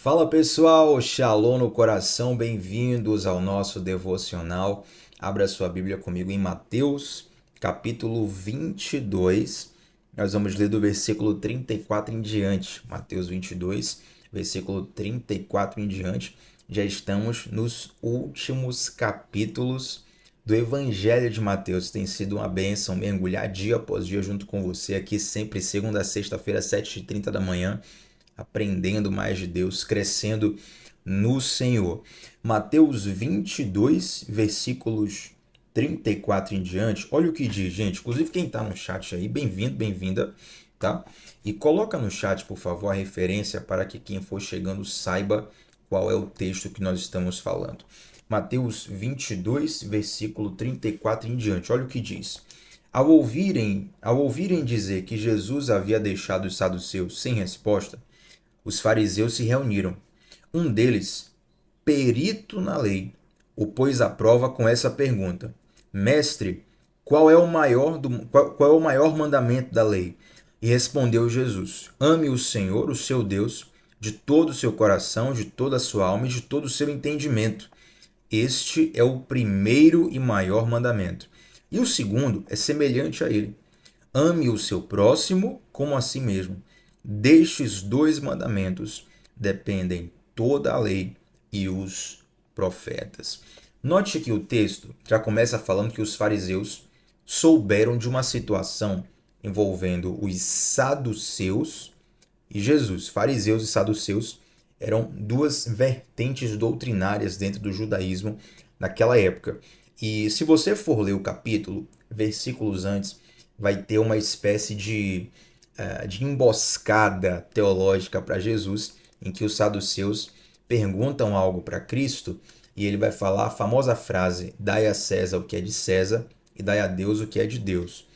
Fala pessoal, Shalom no coração, bem-vindos ao nosso devocional. Abra sua Bíblia comigo em Mateus, capítulo 22. Nós vamos ler do versículo 34 em diante. Mateus 22, versículo 34 em diante. Já estamos nos últimos capítulos do Evangelho de Mateus. Tem sido uma bênção mergulhar dia após dia junto com você aqui, sempre segunda a sexta-feira, 7h30 da manhã, aprendendo mais de Deus, crescendo no Senhor. Mateus 22, versículos 34 em diante, olha o que diz, gente. Inclusive quem está no chat aí, bem-vindo, bem-vinda, tá? E coloca no chat, por favor, a referência para que quem for chegando saiba qual é o texto que nós estamos falando. Mateus 22, versículo 34 em diante, olha o que diz. Ao ouvirem dizer que Jesus havia deixado os saduceus sem resposta, os fariseus se reuniram. Um deles, perito na lei, o pôs à prova com essa pergunta: Mestre, qual é o maior mandamento da lei? E respondeu Jesus: Ame o Senhor, o seu Deus, de todo o seu coração, de toda a sua alma e de todo o seu entendimento. Este é o primeiro e maior mandamento. E o segundo é semelhante a ele: ame o seu próximo como a si mesmo. Destes dois mandamentos dependem toda a lei e os profetas. Note que o texto já começa falando que os fariseus souberam de uma situação envolvendo os saduceus e Jesus. Fariseus e saduceus eram duas vertentes doutrinárias dentro do judaísmo naquela época. E se você for ler o capítulo, versículos antes, vai ter uma espécie de emboscada teológica para Jesus, em que os saduceus perguntam algo para Cristo e ele vai falar a famosa frase: dai a César o que é de César e dai a Deus o que é de Deus.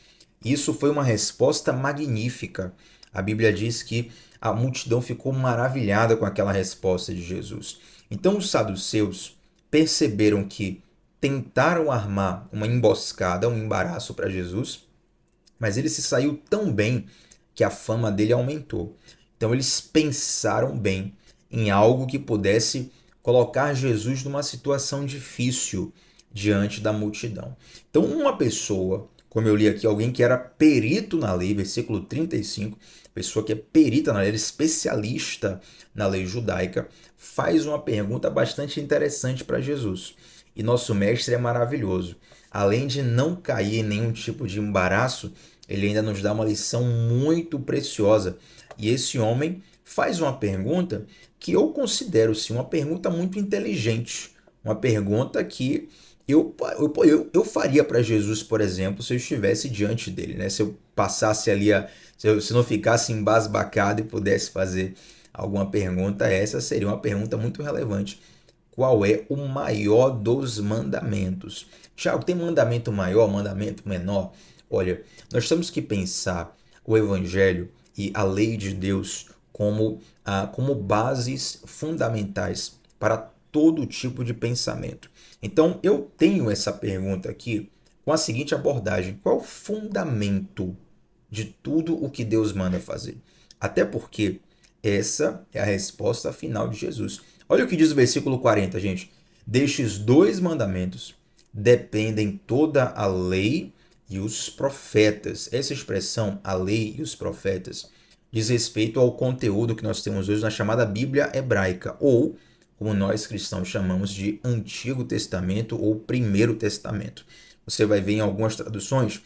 Isso foi uma resposta magnífica. A Bíblia diz que a multidão ficou maravilhada com aquela resposta de Jesus. Então os saduceus perceberam que tentaram armar uma emboscada, um embaraço para Jesus, mas ele se saiu tão bem que a fama dele aumentou. Então eles pensaram bem em algo que pudesse colocar Jesus numa situação difícil diante da multidão. Então uma pessoa, como eu li aqui, alguém que era perito na lei, versículo 35, pessoa que é perita na lei, especialista na lei judaica, faz uma pergunta bastante interessante para Jesus. E nosso mestre é maravilhoso. Além de não cair em nenhum tipo de embaraço, ele ainda nos dá uma lição muito preciosa. E esse homem faz uma pergunta que eu considero sim, uma pergunta muito inteligente. Uma pergunta que eu faria para Jesus, por exemplo, se eu estivesse diante dele, né? Se eu passasse ali, se não ficasse embasbacado e pudesse fazer alguma pergunta, essa seria uma pergunta muito relevante. Qual é o maior dos mandamentos? Tiago, tem mandamento maior, mandamento menor? Olha, nós temos que pensar o Evangelho e a lei de Deus como bases fundamentais para todo tipo de pensamento. Então, eu tenho essa pergunta aqui com a seguinte abordagem: qual o fundamento de tudo o que Deus manda fazer? Até porque essa é a resposta final de Jesus. Olha o que diz o versículo 40, gente. Destes dois mandamentos dependem toda a lei e os profetas. Essa expressão, a lei e os profetas, diz respeito ao conteúdo que nós temos hoje na chamada Bíblia hebraica, ou como nós cristãos chamamos de Antigo Testamento ou Primeiro Testamento. Você vai ver em algumas traduções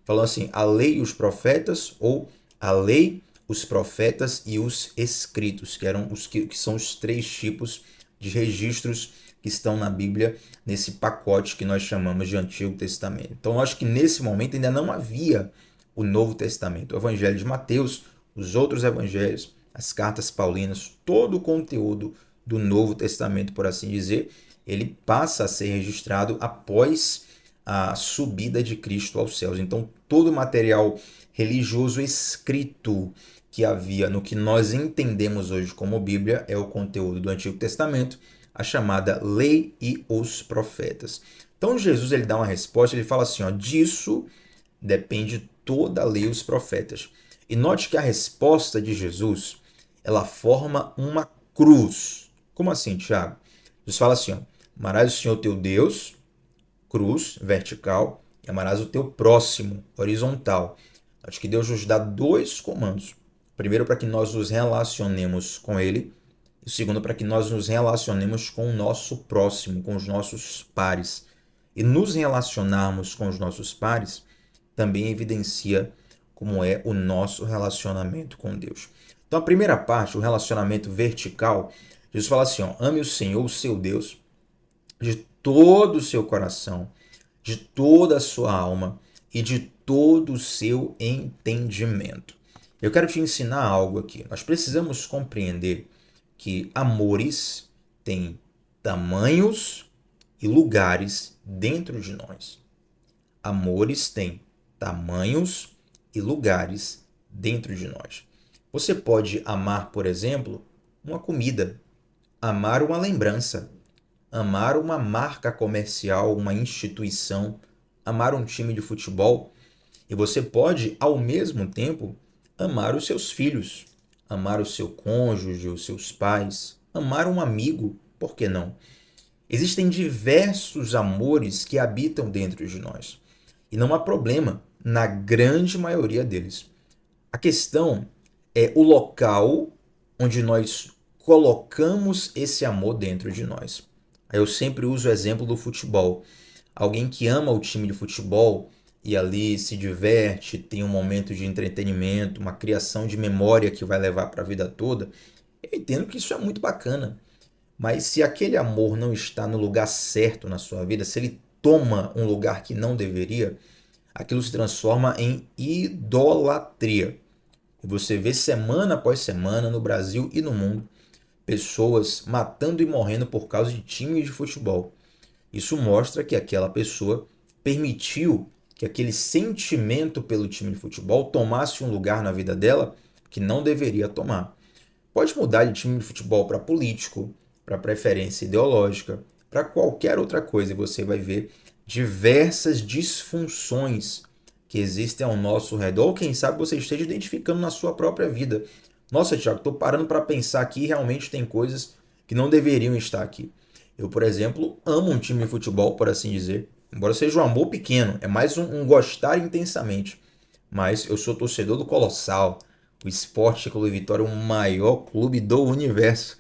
falando assim, a lei e os profetas, ou a lei, os profetas e os escritos, que eram que são os três tipos de registros que estão na Bíblia, nesse pacote que nós chamamos de Antigo Testamento. Então, eu acho que nesse momento ainda não havia o Novo Testamento. O Evangelho de Mateus, os outros evangelhos, as cartas paulinas, todo o conteúdo do Novo Testamento, por assim dizer, ele passa a ser registrado após a subida de Cristo aos céus. Então, todo o material religioso escrito que havia no que nós entendemos hoje como Bíblia é o conteúdo do Antigo Testamento, a chamada lei e os profetas. Então Jesus ele dá uma resposta, ele fala assim, ó, disso depende toda a lei e os profetas. E note que a resposta de Jesus, ela forma uma cruz. Como assim, Tiago? Jesus fala assim, ó, amarás o Senhor teu Deus, cruz, vertical, e amarás o teu próximo, horizontal. Acho que Deus nos dá dois comandos. Primeiro, para que nós nos relacionemos com Ele, e segundo, para que nós nos relacionemos com o nosso próximo, com os nossos pares. E nos relacionarmos com os nossos pares também evidencia como é o nosso relacionamento com Deus. Então, a primeira parte, o relacionamento vertical, Jesus fala assim, ó, ame o Senhor, o seu Deus, de todo o seu coração, de toda a sua alma e de todo o seu entendimento. Eu quero te ensinar algo aqui. Nós precisamos compreender que amores têm tamanhos e lugares dentro de nós. Amores têm tamanhos e lugares dentro de nós. Você pode amar, por exemplo, uma comida, amar uma lembrança, amar uma marca comercial, uma instituição, amar um time de futebol. E você pode, ao mesmo tempo, amar os seus filhos, amar o seu cônjuge, os seus pais, amar um amigo, por que não? Existem diversos amores que habitam dentro de nós. E não há problema na grande maioria deles. A questão é o local onde nós colocamos esse amor dentro de nós. Aí eu sempre uso o exemplo do futebol. Alguém que ama o time de futebol e ali se diverte, tem um momento de entretenimento, uma criação de memória que vai levar para a vida toda, eu entendo que isso é muito bacana. Mas se aquele amor não está no lugar certo na sua vida, se ele toma um lugar que não deveria, aquilo se transforma em idolatria. E você vê semana após semana no Brasil e no mundo pessoas matando e morrendo por causa de times de futebol. Isso mostra que aquela pessoa permitiu que aquele sentimento pelo time de futebol tomasse um lugar na vida dela que não deveria tomar. Pode mudar de time de futebol para político, para preferência ideológica, para qualquer outra coisa, e você vai ver diversas disfunções que existem ao nosso redor, ou quem sabe você esteja identificando na sua própria vida. Nossa, Thiago, estou parando para pensar aqui e realmente tem coisas que não deveriam estar aqui. Eu, por exemplo, amo um time de futebol, por assim dizer, embora seja um amor pequeno, é mais um gostar intensamente. Mas eu sou torcedor do Colossal, o Sport Clube Vitória, o maior clube do universo.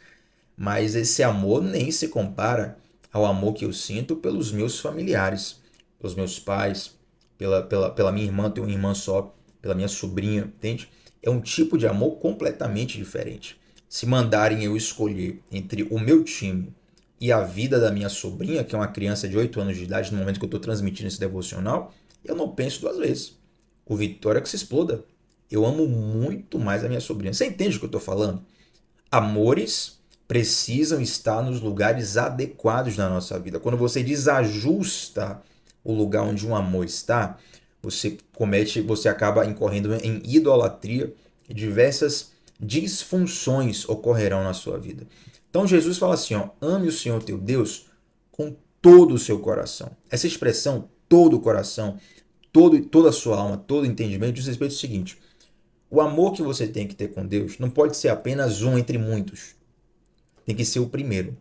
Mas esse amor nem se compara ao amor que eu sinto pelos meus familiares, pelos meus pais, pela minha irmã, tenho uma irmã só, pela minha sobrinha, entende? É um tipo de amor completamente diferente. Se mandarem eu escolher entre o meu time e a vida da minha sobrinha, que é uma criança de 8 anos de idade, no momento que eu estou transmitindo esse devocional, eu não penso duas vezes. O Vitória que se exploda. Eu amo muito mais a minha sobrinha. Você entende o que eu estou falando? Amores precisam estar nos lugares adequados na nossa vida. Quando você desajusta o lugar onde um amor está, você acaba incorrendo em idolatria e diversas disfunções ocorrerão na sua vida. Então Jesus fala assim, ó, ame o Senhor teu Deus com todo o seu coração. Essa expressão, todo o coração, toda a sua alma, todo o entendimento, diz respeito ao seguinte: o amor que você tem que ter com Deus não pode ser apenas um entre muitos. Tem que ser o primeiro,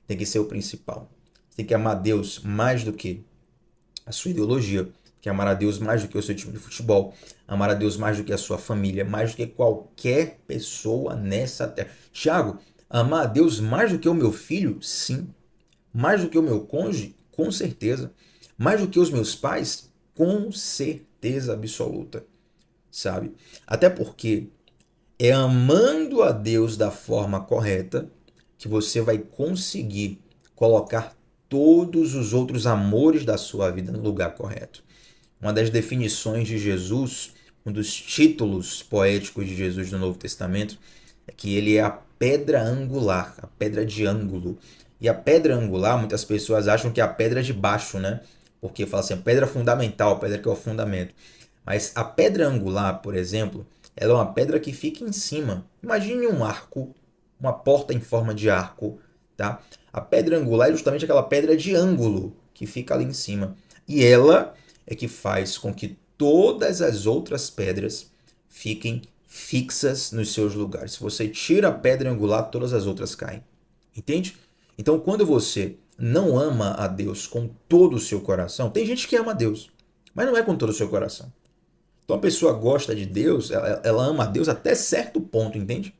tem que ser o principal. Você tem que amar Deus mais do que a sua ideologia, que amar a Deus mais do que o seu time de futebol, amar a Deus mais do que a sua família, mais do que qualquer pessoa nessa terra. Tiago, amar a Deus mais do que o meu filho? Sim. Mais do que o meu cônjuge? Com certeza. Mais do que os meus pais? Com certeza absoluta. Sabe? Até porque é amando a Deus da forma correta que você vai conseguir colocar todos os outros amores da sua vida no lugar correto. Uma das definições de Jesus, um dos títulos poéticos de Jesus no Novo Testamento, é que ele é a pedra angular, a pedra de ângulo. E a pedra angular, muitas pessoas acham que é a pedra de baixo, né? Porque fala assim, a pedra fundamental, a pedra que é o fundamento. Mas a pedra angular, por exemplo, ela é uma pedra que fica em cima. Imagine um arco, uma porta em forma de arco, tá? A pedra angular é justamente aquela pedra de ângulo que fica ali em cima. E ela é que faz com que todas as outras pedras fiquem fixas nos seus lugares. Se você tira a pedra angular, todas as outras caem. Entende? Então, quando você não ama a Deus com todo o seu coração, tem gente que ama a Deus, mas não é com todo o seu coração. Então, a pessoa gosta de Deus, ela ama a Deus até certo ponto, entende?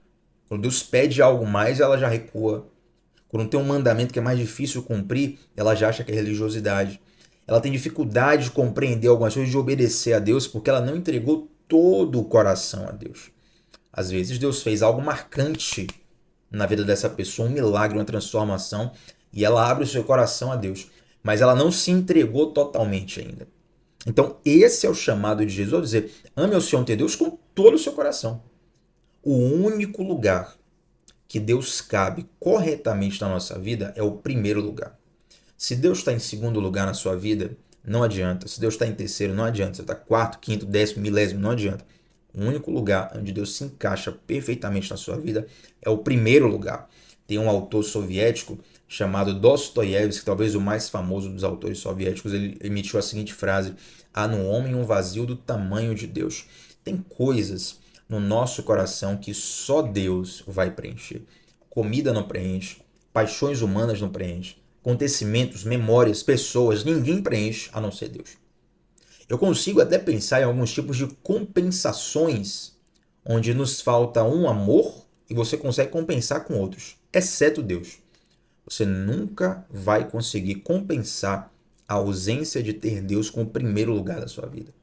Quando Deus pede algo mais, ela já recua. Quando tem um mandamento que é mais difícil cumprir, ela já acha que é religiosidade. Ela tem dificuldade de compreender algumas coisas, de obedecer a Deus, porque ela não entregou todo o coração a Deus. Às vezes Deus fez algo marcante na vida dessa pessoa, um milagre, uma transformação, e ela abre o seu coração a Deus, mas ela não se entregou totalmente ainda. Então, esse é o chamado de Jesus, ao dizer: ame ao Senhor teu Deus com todo o seu coração. O único lugar que Deus cabe corretamente na nossa vida é o primeiro lugar. Se Deus está em segundo lugar na sua vida, não adianta. Se Deus está em terceiro, não adianta. Se está quarto, quinto, décimo, milésimo, não adianta. O único lugar onde Deus se encaixa perfeitamente na sua vida é o primeiro lugar. Tem um autor soviético chamado Dostoiévski, talvez o mais famoso dos autores soviéticos. Ele emitiu a seguinte frase: há no homem um vazio do tamanho de Deus. Tem coisas no nosso coração que só Deus vai preencher. Comida não preenche, paixões humanas não preenche, acontecimentos, memórias, pessoas, ninguém preenche a não ser Deus. Eu consigo até pensar em alguns tipos de compensações onde nos falta um amor e você consegue compensar com outros, exceto Deus. Você nunca vai conseguir compensar a ausência de ter Deus como primeiro lugar da sua vida.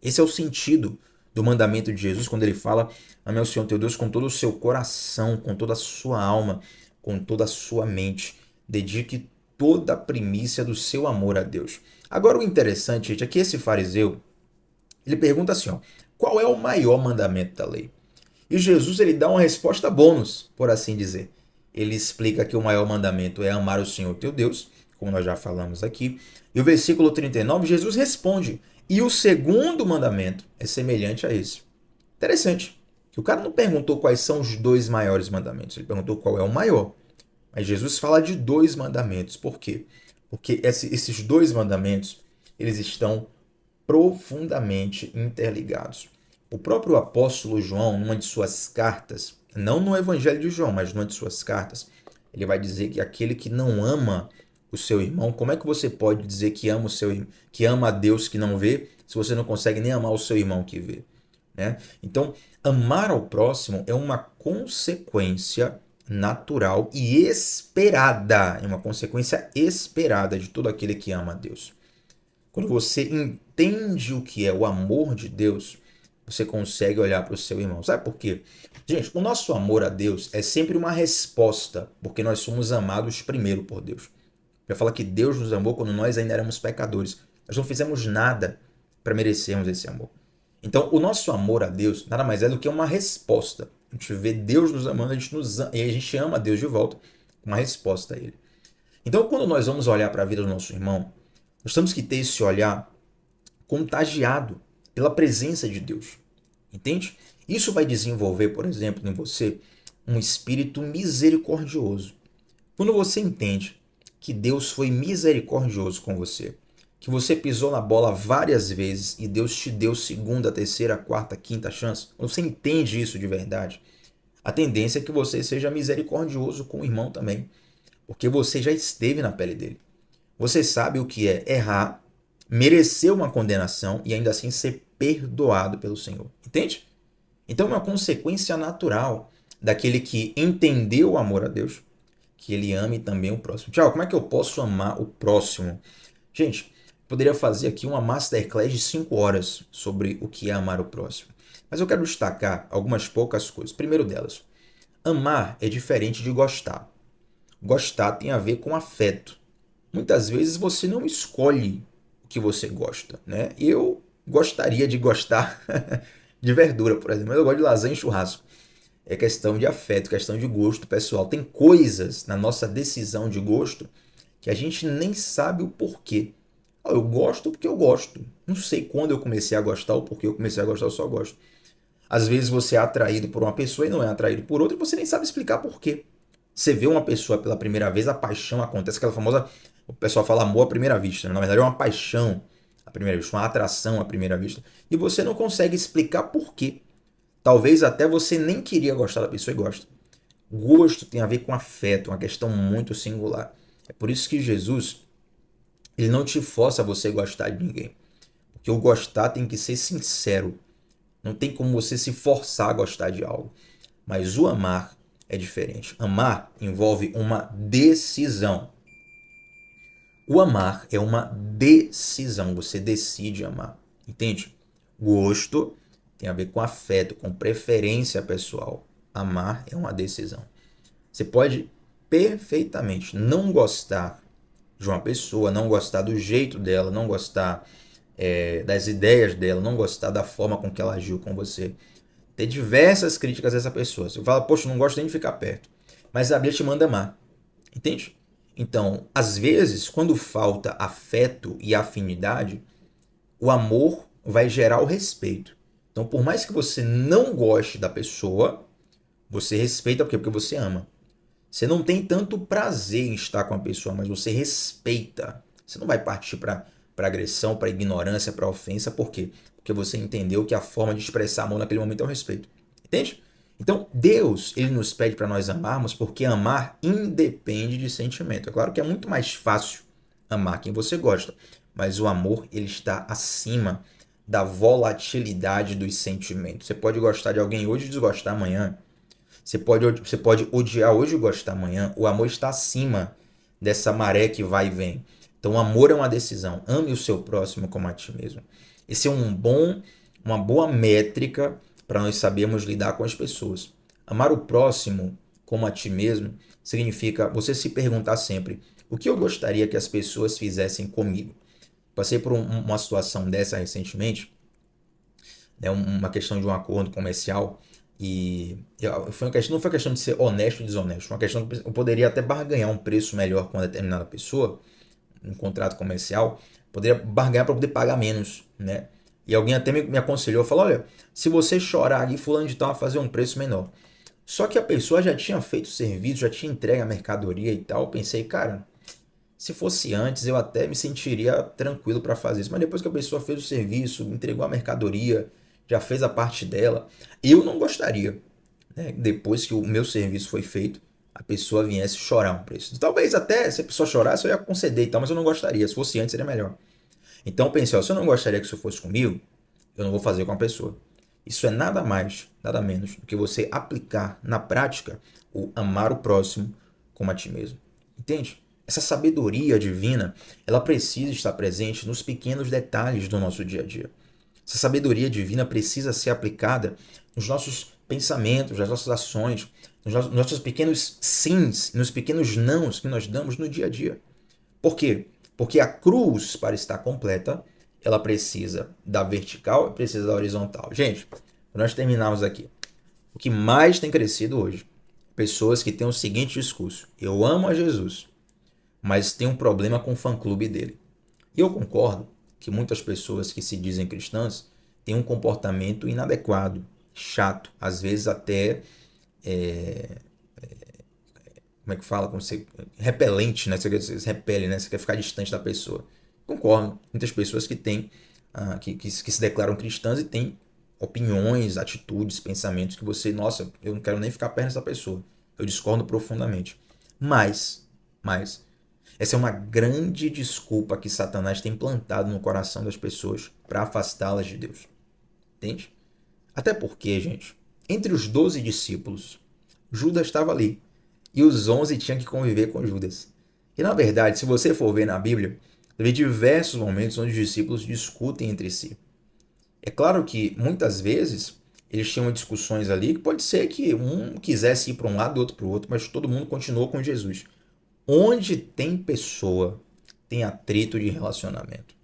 Esse é o sentido do mandamento de Jesus quando ele fala: ame ao Senhor teu Deus com todo o seu coração, com toda a sua alma, com toda a sua mente. Dedique toda a primícia do seu amor a Deus. Agora o interessante, gente, é que esse fariseu, ele pergunta assim, ó: qual é o maior mandamento da lei? E Jesus, ele dá uma resposta bônus, por assim dizer. Ele explica que o maior mandamento é amar o Senhor teu Deus, como nós já falamos aqui. E o versículo 39, Jesus responde: e o segundo mandamento é semelhante a esse. Interessante, que o cara não perguntou quais são os dois maiores mandamentos, ele perguntou qual é o maior. Mas Jesus fala de dois mandamentos. Por quê? Porque esses dois mandamentos, eles estão profundamente interligados. O próprio apóstolo João, numa de suas cartas, não no Evangelho de João, mas numa de suas cartas, ele vai dizer que aquele que não ama o seu irmão, como é que você pode dizer que ama que ama a Deus que não vê, se você não consegue nem amar o seu irmão que vê, né? Então, amar ao próximo é uma consequência natural e esperada, é uma consequência esperada de todo aquele que ama a Deus. Quando você entende o que é o amor de Deus, você consegue olhar para o seu irmão. Sabe por quê? Gente, o nosso amor a Deus é sempre uma resposta, porque nós somos amados primeiro por Deus. Já fala que Deus nos amou quando nós ainda éramos pecadores. Nós não fizemos nada para merecermos esse amor. Então, o nosso amor a Deus nada mais é do que uma resposta. A gente vê Deus nos amando, e a gente ama a Deus de volta, uma resposta a Ele. Então, quando nós vamos olhar para a vida do nosso irmão, nós temos que ter esse olhar contagiado pela presença de Deus. Entende? Isso vai desenvolver, por exemplo, em você um espírito misericordioso. Quando você entende que Deus foi misericordioso com você, que você pisou na bola várias vezes e Deus te deu segunda, terceira, quarta, quinta chance, quando você entende isso de verdade, a tendência é que você seja misericordioso com o irmão também, porque você já esteve na pele dele. Você sabe o que é errar, merecer uma condenação e ainda assim ser perdoado pelo Senhor. Entende? Então é uma consequência natural daquele que entendeu o amor a Deus, que ele ame também o próximo. Tchau, como é que eu posso amar o próximo? Gente, poderia fazer aqui uma masterclass de 5 horas sobre o que é amar o próximo. Mas eu quero destacar algumas poucas coisas. Primeiro delas, amar é diferente de gostar. Gostar tem a ver com afeto. Muitas vezes você não escolhe o que você gosta, né? Eu gostaria de gostar de verdura, por exemplo, mas eu gosto de lasanha e churrasco. É questão de afeto, questão de gosto pessoal. Tem coisas na nossa decisão de gosto que a gente nem sabe o porquê. Eu gosto porque eu gosto. Não sei quando eu comecei a gostar ou porque eu comecei a gostar, eu só gosto. Às vezes você é atraído por uma pessoa e não é atraído por outra e você nem sabe explicar porquê. Você vê uma pessoa pela primeira vez, a paixão acontece, aquela famosa, o pessoal fala amor à primeira vista, né? Na verdade é uma paixão à primeira vista, uma atração à primeira vista. E você não consegue explicar porquê. Talvez até você nem queria gostar da pessoa e gosta. Gosto tem a ver com afeto, uma questão muito singular. É por isso que Jesus, ele não te força a você gostar de ninguém. Porque o gostar tem que ser sincero. Não tem como você se forçar a gostar de algo. Mas o amar é diferente. Amar envolve uma decisão. O amar é uma decisão. Você decide amar. Entende? Gosto tem a ver com afeto, com preferência pessoal. Amar é uma decisão. Você pode perfeitamente não gostar de uma pessoa, não gostar do jeito dela, não gostar das ideias dela, não gostar da forma com que ela agiu com você. Ter diversas críticas dessa pessoa. Você fala, poxa, não gosto nem de ficar perto. Mas a Bíblia te manda amar. Entende? Então, às vezes, quando falta afeto e afinidade, o amor vai gerar o respeito. Então, por mais que você não goste da pessoa, você respeita porque você ama. Você não tem tanto prazer em estar com a pessoa, mas você respeita. Você não vai partir para agressão, para ignorância, para ofensa. Por quê? Porque você entendeu que a forma de expressar amor naquele momento é o respeito. Entende? Então, Deus, ele nos pede para nós amarmos porque amar independe de sentimento. É claro que é muito mais fácil amar quem você gosta, mas o amor, ele está acima da volatilidade dos sentimentos. Você pode gostar de alguém hoje e desgostar amanhã. Você pode odiar hoje e gostar amanhã. O amor está acima dessa maré que vai e vem. Então, o amor é uma decisão. Ame o seu próximo como a ti mesmo. Esse é uma boa métrica para nós sabermos lidar com as pessoas. Amar o próximo como a ti mesmo significa você se perguntar sempre: o que eu gostaria que as pessoas fizessem comigo? Passei por uma situação dessa recentemente, né, uma questão de um acordo comercial. E não foi questão de ser honesto ou desonesto, foi uma questão que eu poderia até barganhar um preço melhor com uma determinada pessoa, um contrato comercial, poderia barganhar para poder pagar menos, né? E alguém até me aconselhou, falou, olha, se você chorar aqui, fulano de tal vai fazer um preço menor. Só que a pessoa já tinha feito o serviço, já tinha entregue a mercadoria e tal, eu pensei, cara, se fosse antes eu até me sentiria tranquilo para fazer isso, mas depois que a pessoa fez o serviço, entregou a mercadoria, já fez a parte dela, eu não gostaria, né, depois que o meu serviço foi feito, a pessoa viesse chorar um preço. Talvez até se a pessoa chorasse eu ia conceder e tal, mas eu não gostaria. Se fosse antes seria melhor. Então eu pensei, ó, se eu não gostaria que isso fosse comigo, eu não vou fazer com a pessoa. Isso é nada mais, nada menos do que você aplicar na prática o amar o próximo como a ti mesmo. Entende? Essa sabedoria divina, ela precisa estar presente nos pequenos detalhes do nosso dia a dia. Essa sabedoria divina precisa ser aplicada nos nossos pensamentos, nas nossas ações, nos nossos pequenos sims, nos pequenos nãos que nós damos no dia a dia. Por quê? Porque a cruz, para estar completa, ela precisa da vertical e precisa da horizontal. Gente, para nós terminarmos aqui, o que mais tem crescido hoje? Pessoas que têm o seguinte discurso: eu amo a Jesus, mas tenho um problema com o fã-clube dele. E eu concordo que muitas pessoas que se dizem cristãs têm um comportamento inadequado, chato, às vezes até como é que fala? Como você, repelente, né? Você repele, né? Você quer ficar distante da pessoa. Concordo. Muitas pessoas que têm, que se declaram cristãs e têm opiniões, atitudes, pensamentos que você, nossa, eu não quero nem ficar perto dessa pessoa. Eu discordo profundamente. Mas, essa é uma grande desculpa que Satanás tem plantado no coração das pessoas para afastá-las de Deus. Entende? Até porque, gente, entre os 12 discípulos, Judas estava ali. E os 11 tinham que conviver com Judas. E na verdade, se você for ver na Bíblia, você vê diversos momentos onde os discípulos discutem entre si. É claro que muitas vezes eles tinham discussões ali que pode ser que um quisesse ir para um lado e outro para o outro, mas todo mundo continuou com Jesus. Onde tem pessoa, tem atrito de relacionamento.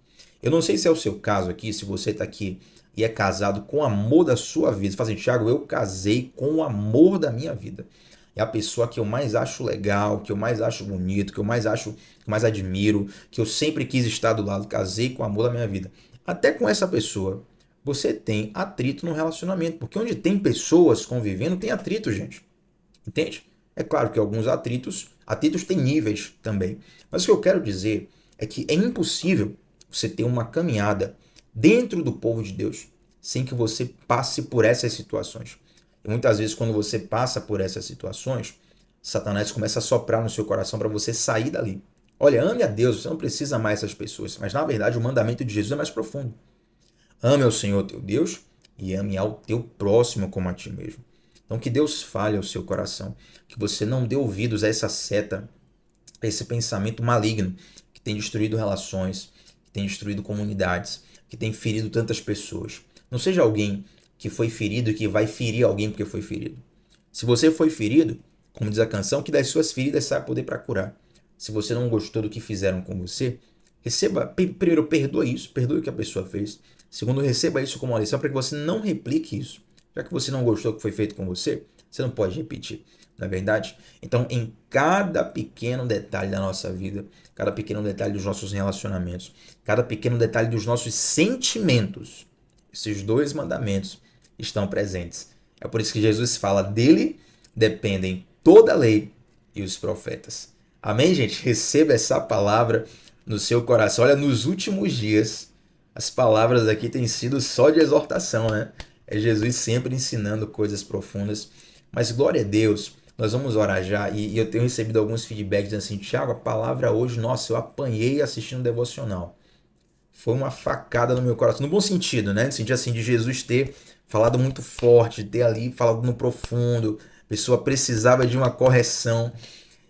Eu não sei se é o seu caso aqui, se você está aqui e é casado com o amor da sua vida. Você fala assim, Thiago, eu casei com o amor da minha vida. É a pessoa que eu mais acho legal, que eu mais acho bonito, que eu mais acho, que mais admiro, que eu sempre quis estar do lado, casei com o amor da minha vida. Até com essa pessoa, você tem atrito no relacionamento, porque onde tem pessoas convivendo, tem atrito, gente. Entende? É claro que alguns atritos têm níveis também. Mas o que eu quero dizer é que é impossível você ter uma caminhada dentro do povo de Deus sem que você passe por essas situações. E muitas vezes, quando você passa por essas situações, Satanás começa a soprar no seu coração para você sair dali. Olha, ame a Deus, você não precisa amar essas pessoas. Mas, na verdade, o mandamento de Jesus é mais profundo. Ame ao Senhor teu Deus e ame ao teu próximo como a ti mesmo. Então, que Deus fale ao seu coração, que você não dê ouvidos a essa seta, a esse pensamento maligno que tem destruído relações, que tem destruído comunidades, que tem ferido tantas pessoas. Não seja alguém que foi ferido e que vai ferir alguém porque foi ferido. Se você foi ferido, como diz a canção, que das suas feridas sai poder para curar. Se você não gostou do que fizeram com você, receba, primeiro, perdoe isso, perdoe o que a pessoa fez. Segundo, receba isso como uma lição para que você não replique isso. Já que você não gostou do que foi feito com você, você não pode repetir, não é verdade? Então, em cada pequeno detalhe da nossa vida, cada pequeno detalhe dos nossos relacionamentos, cada pequeno detalhe dos nossos sentimentos, esses dois mandamentos estão presentes. É por isso que Jesus fala, dele dependem toda a lei e os profetas. Amém, gente? Receba essa palavra no seu coração. Olha, nos últimos dias, as palavras aqui têm sido só de exortação, né? É Jesus sempre ensinando coisas profundas. Mas glória a Deus, nós vamos orar já. E eu tenho recebido alguns feedbacks dizendo assim, Thiago, a palavra hoje, nossa, eu apanhei assistindo o devocional. Foi uma facada no meu coração, no bom sentido, né? No sentido assim de Jesus ter falado muito forte, ter ali falado no profundo, a pessoa precisava de uma correção.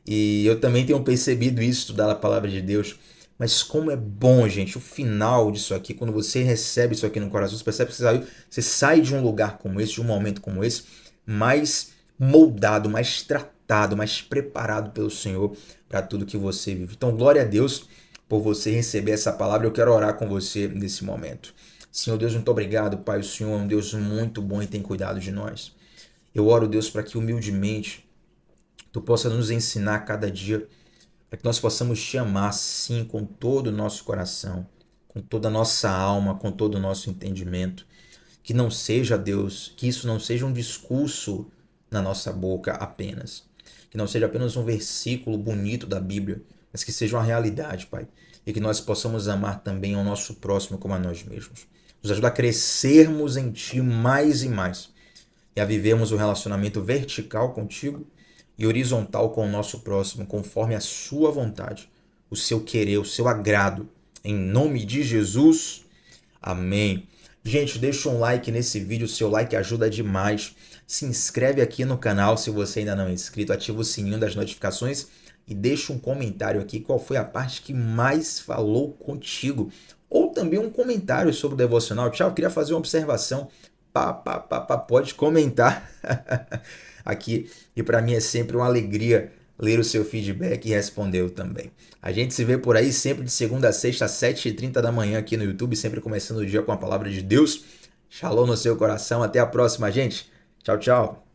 E eu também tenho percebido isso, estudar a palavra de Deus. Mas como é bom, gente, o final disso aqui, quando você recebe isso aqui no coração, você percebe que você sai de um lugar como esse, de um momento como esse, mais moldado, mais tratado, mais preparado pelo Senhor para tudo que você vive. Então, glória a Deus por você receber essa palavra. Eu quero orar com você nesse momento. Senhor Deus, muito obrigado, Pai. O Senhor é um Deus muito bom e tem cuidado de nós. Eu oro, Deus, para que humildemente Tu possa nos ensinar a cada dia, para que nós possamos te amar, sim, com todo o nosso coração, com toda a nossa alma, com todo o nosso entendimento. Que não seja, Deus, que isso não seja um discurso na nossa boca apenas. Que não seja apenas um versículo bonito da Bíblia, mas que seja uma realidade, Pai. E que nós possamos amar também ao nosso próximo como a nós mesmos. Nos ajuda a crescermos em Ti mais e mais. E a vivermos um relacionamento vertical contigo e horizontal com o nosso próximo, conforme a sua vontade, o seu querer, o seu agrado. Em nome de Jesus, amém. Gente, deixa um like nesse vídeo, o seu like ajuda demais. Se inscreve aqui no canal se você ainda não é inscrito, ativa o sininho das notificações e deixa um comentário aqui qual foi a parte que mais falou contigo. Ou também um comentário sobre o devocional. Tchau, eu queria fazer uma observação. Pode comentar aqui. E para mim é sempre uma alegria ler o seu feedback e responder também. A gente se vê por aí sempre de segunda a sexta, às 7h30 da manhã aqui no YouTube, sempre começando o dia com a palavra de Deus. Shalom no seu coração. Até a próxima, gente. Tchau, tchau.